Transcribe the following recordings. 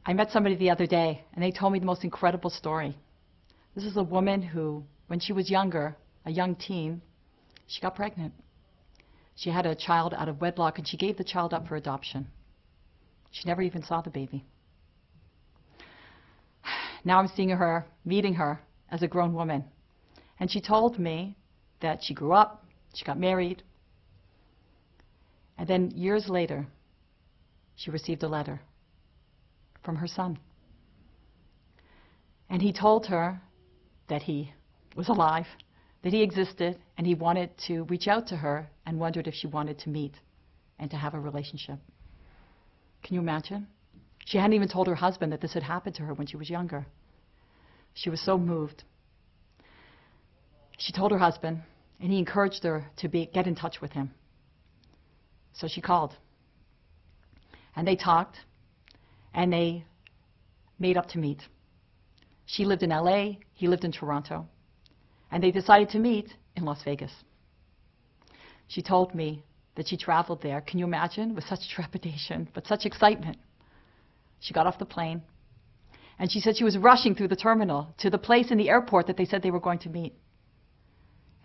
I met somebody the other day, and they told me the most incredible story. This is a woman who, when she was younger, a young teen, she got pregnant. She had a child out of wedlock, and she gave the child up for adoption. She never even saw the baby. Now I'm seeing her, meeting her as a grown woman. And she told me that she grew up, she got married, and then years later, she received a letter from her son. And he told her that he was alive, that he existed, and he wanted to reach out to her and wondered if she wanted to meet and to have a relationship. Can you imagine? She hadn't even told her husband that this had happened to her when she was younger. She was so moved. She told her husband, and he encouraged her to get in touch with him. So she called. And they talked, and they made up to meet. She lived in LA, he lived in Toronto, and they decided to meet in Las Vegas. She told me that she traveled there, can you imagine, with such trepidation, but such excitement. She got off the plane, and she said she was rushing through the terminal to the place in the airport that they said they were going to meet.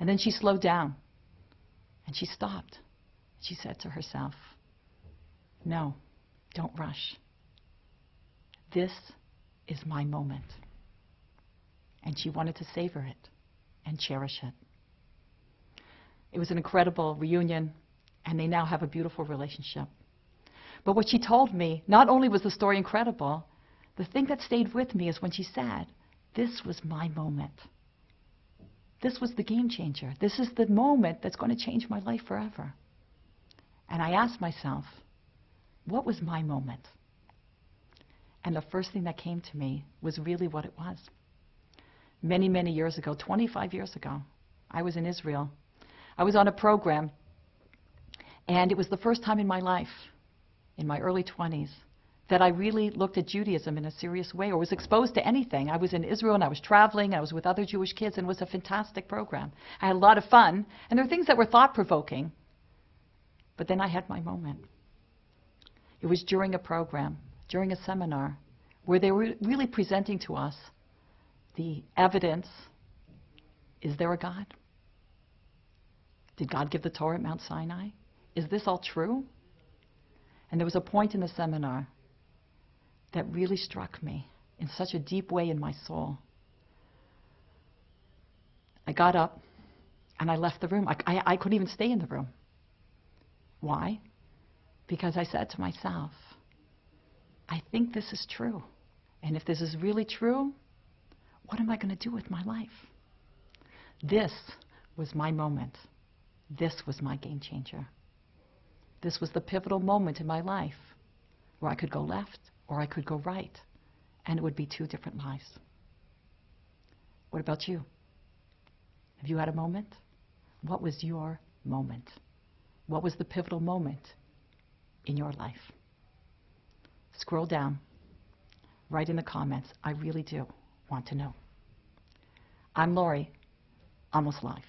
And then she slowed down, and she stopped. She said to herself, no, don't rush. This is my moment. And she wanted to savor it and cherish it. It was an incredible reunion, and they now have a beautiful relationship. But what she told me, not only was the story incredible, the thing that stayed with me is when she said, this was my moment. This was the game changer. This is the moment that's going to change my life forever. And I asked myself, what was my moment? And the first thing that came to me was really what it was. Many, many years ago, 25 years ago, I was in Israel. I was on a program, and it was the first time in my life, in my early 20s, that I really looked at Judaism in a serious way or was exposed to anything. I was in Israel, and I was traveling, I was with other Jewish kids, and it was a fantastic program. I had a lot of fun, and there were things that were thought-provoking. But then I had my moment. It was during a program, during a seminar, where they were really presenting to us the evidence. Is there a God? Did God give the Torah at Mount Sinai? Is this all true? And there was a point in the seminar that really struck me in such a deep way in my soul. I got up and I left the room. I couldn't even stay in the room. Why? Because I said to myself, I think this is true. And if this is really true, what am I going to do with my life? This was my moment. This was my game changer. This was the pivotal moment in my life where I could go left or I could go right, and it would be two different lives. What about you? Have you had a moment? What was your moment? What was the pivotal moment in your life? Scroll down. Write in the comments. I really do want to know. I'm Lori, almost live.